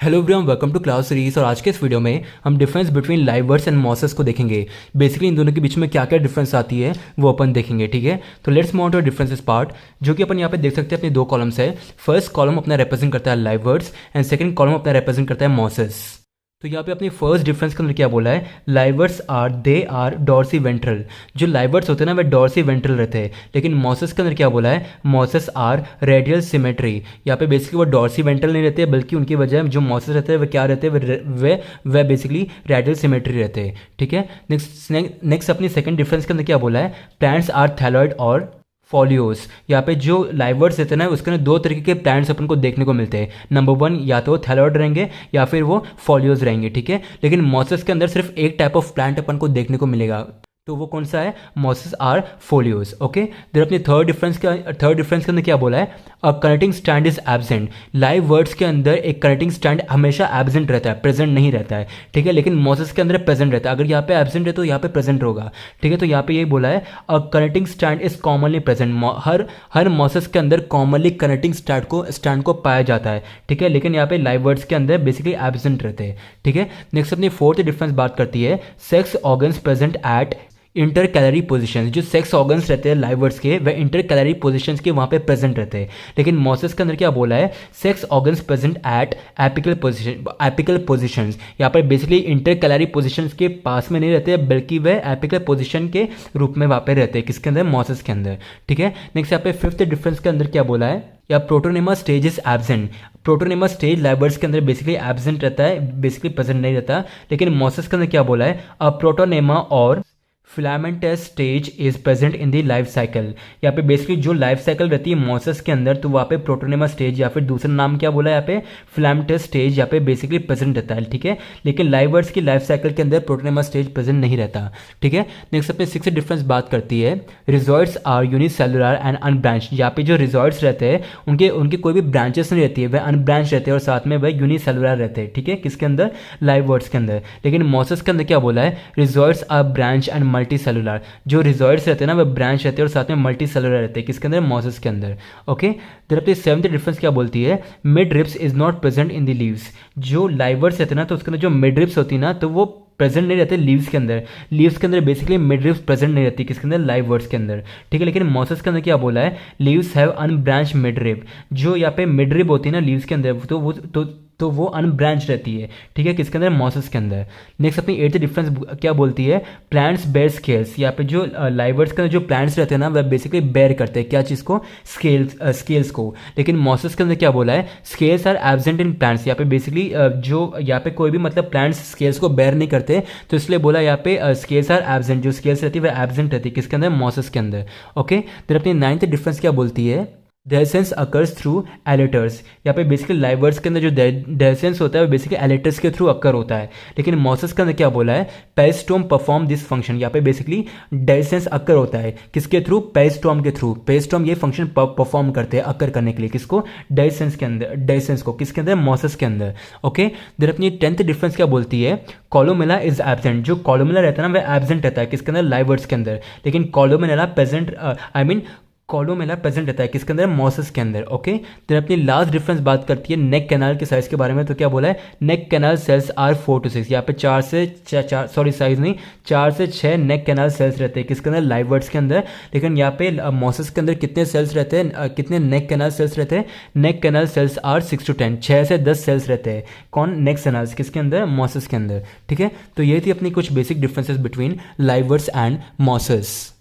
Hello everyone, welcome to class series. और आज के इस वीडियो में हम difference between liverworts and mosses को देखेंगे। बेसिकली इन दोनों के बीच में क्या क्या डिफरेंस आती है वो अपन देखेंगे, ठीक है। तो let's move on to differences part, जो कि अपन यहाँ पे देख सकते हैं अपने दो कॉलम्स है। फर्स्ट कॉलम अपना रिप्रेजेंट करता है live words and second column अपना रिप्रेजेंट करता है मॉसेस। तो यहाँ पे अपनी फर्स्ट डिफरेंस के अंदर क्या बोला है, लाइवर्स आर डॉर्सी वेंट्रल। जो लाइवर्स होते हैं ना वे डॉर्सी वेंट्रल रहते हैं, लेकिन मॉसेस के अंदर क्या बोला है, मॉसेस आर रेडियल सिमेट्री। यहाँ पे बेसिकली वो डॉर्सी वेंट्रल नहीं रहते, बल्कि उनकी वजह जो मॉसेस रहते हैं वे क्या रहते हैं, वे बेसिकली रेडियल सिमेट्री रहते हैं, ठीक है। नेक्स्ट अपनी सेकंड डिफरेंस के अंदर क्या बोला है, प्लांट्स आर थैलॉइड और फॉलियोस। यहाँ पे जो लाइवर्स रहते हैं ना उसके अंदर दो तरीके के प्लांट्स अपन को देखने को मिलते हैं। नंबर वन, या तो वो थैलॉइड रहेंगे या फिर वो फॉलियोस रहेंगे, ठीक है। लेकिन मॉसेस के अंदर सिर्फ एक टाइप ऑफ प्लांट अपन को देखने को मिलेगा, तो वो कौन सा है, मॉसेस आर फोलियोस, ओके। देन अपनी थर्ड डिफरेंस के अंदर क्या बोला है, a connecting stand is absent. Live words के अंदर एक कनेक्टिंग स्टैंड हमेशा एब्सेंट रहता है, प्रेजेंट नहीं रहता है, ठीक है। लेकिन मॉसेस के अंदर प्रेजेंट रहता है। अगर यहाँ पे एब्सेंट है तो यहाँ पे प्रेजेंट होगा, ठीक है। तो यहाँ पे यही बोला है, a connecting stand is commonly present. Her mosses के अंदर कॉमनली कनेक्टिंग स्टैंड को पाया जाता है, ठीक है। लेकिन यहाँ पे लाइव वर्ड्स के अंदर बेसिकली एब्सेंट रहते हैं, ठीक है। नेक्स्ट अपनी फोर्थ डिफरेंस बात करती है, sex organs present at inter calorie position. जो सेक्स ऑर्गन्स रहते हैं लाइवर्स के वह इंटर कैलरी पोजिशन के वहाँ पे प्रेजेंट रहते हैं। लेकिन मॉसेस के अंदर क्या बोला है, sex organs present at apical positions. यहाँ पर बेसिकली इंटर कैलरी पोजिशंस के पास में नहीं रहते, बल्कि वह एपिकल पोजिशन के रूप में वहाँ पे रहते हैं, किसके अंदर, मॉसेस के अंदर, ठीक है। नेक्स्ट यहाँ पे फिफ्थ डिफरेंस के अंदर क्या बोला है, या protonema stage is absent. Protonema stage liverworts के अंदर बेसिकली एब्सेंट रहता है, बेसिकली प्रेजेंट नहीं रहता। लेकिन मॉसेस के अंदर क्या बोला है, अ प्रोटोनेमा और filamentous stage is present in the life cycle. यहाँ पे बेसिकली जो लाइफ साइकिल रहती है मॉसेस के अंदर, तो वहाँ पे प्रोटोनेमा स्टेज या फिर दूसरा नाम क्या बोला है यहाँ पे, फिलामेंटस स्टेज यहाँ पे बेसिकली प्रेजेंट रहता है, ठीक है। लेकिन लाइवर्स की लाइफ साइकिल के अंदर प्रोटोनेमा स्टेज प्रेजेंट नहीं रहता, ठीक है। नेक्स्ट अपने सिक्स डिफरेंस बात करती है, rhizoids are unicellular and unbranch. यहाँ पे जो रिजॉइड्स रहते हैं उनके कोई भी ब्रांचेस नहीं रहती है, वह अनब्रांच रहते हैं और साथ में वह यूनिसेलुलर रहते हैं, ठीक है, किसके अंदर, लाइव वर्ड्स के अंदर। लेकिन मॉसेस के अंदर क्या बोला है, rhizoids are branch and multicellular. जो रिजॉइड्स रहते हैं ना वह ब्रांच रहते हैं और साथ में मल्टी सेलुलर रहते हैं, किसके अंदर, मॉसेस के अंदर, ओके। देन अपनी सेवंथ डिफरेंस क्या बोलती है, mid ribs is not present in the leaves. जो लाइवर्स रहते हैं ना तो उसके अंदर जो मिड रिब्स होती है ना तो वो प्रेजेंट नहीं रहते लीव्स के अंदर। लीव्स के अंदर बेसिकली मिड रिब्स प्रेजेंट नहीं रहती, किसके अंदर, लाइव वर्ड्स के अंदर, ठीक है। लेकिन मॉसेस के अंदर क्या बोला है, leaves have unbranch mid rib. जो यहाँ पे मिड रिब होती है ना लीव्स के अंदर तो वो अनब्रांच रहती है, ठीक है, किसके अंदर, मॉसेस के अंदर। नेक्स्ट अपनी एट्थ डिफरेंस क्या बोलती है, प्लांट्स बेयर स्केल्स। यहाँ पे जो लाइवर्स के अंदर जो प्लांट्स रहते हैं ना वह बेसिकली बेयर करते हैं क्या चीज़ को, स्केल्स को। लेकिन मॉसेस के अंदर क्या बोला है, scales are absent in plants. यहाँ पे बेसिकली जो यहाँ पे कोई भी मतलब प्लांट्स स्केल्स को बेयर नहीं करते, तो इसलिए बोला यहाँ पे स्केल्स आर एब्सेंट। जो स्केल्स रहती है वह एब्सेंट रहती है, किसके अंदर, मॉसेस के अंदर, ओके। देन अपनी नाइन्थ डिफरेंस क्या बोलती है, डेसेंस अकर्स थ्रू एलेटर्स। यहाँ पे बेसिकली लाइवर्स के अंदर जो डेसेंस होता है वो बेसिकली एलेटर्स के थ्रू अकर होता है। लेकिन मॉसेस के अंदर क्या बोला है, पेरिस्टोम परफॉर्म दिस फंक्शन। यहाँ पे बेसिकली डेसेंस अकर होता है, किसके थ्रू, पेरिस्टोम के थ्रू। पेरिस्टोम ये फंक्शन परफॉर्म करते हैं अकर करने के लिए, किसको, डेसेंस के अंदर, डेसेंस को, किसके अंदर, मॉसेस के अंदर, ओके। देन अपनी टेंथ डिफरेंस क्या बोलती है, कॉलोमेला इज एब्सेंट। जो कॉलोमेला रहता है ना वह एब्सेंट रहता है, किसके अंदर, लाइवर्स के अंदर। लेकिन कॉलोमेला प्रेजेंट रहता है, किसके अंदर, मॉसेस के अंदर, ओके। देन अपनी लास्ट डिफरेंस बात करती है नेक कैनाल के साइज के बारे में। तो क्या बोला है, नेक कैनाल सेल्स आर 4 to 6। यहाँ पे 4 से 6 नेक कैनाल सेल्स रहते हैं, किसके अंदर, लाइव वर्ड्स के अंदर। लेकिन यहाँ पे मॉसेस के अंदर कितने सेल्स रहते हैं, कितने नेक कैनाल सेल्स रहते हैं, नेक कैनाल सेल्स आर 6 to 10, 6 से 10 सेल्स रहते हैं, कौन, नेक कैनाल्स, किसके अंदर, मॉसेस के अंदर, ठीक है। तो ये थी अपनी कुछ basic differences between liverworts and mosses.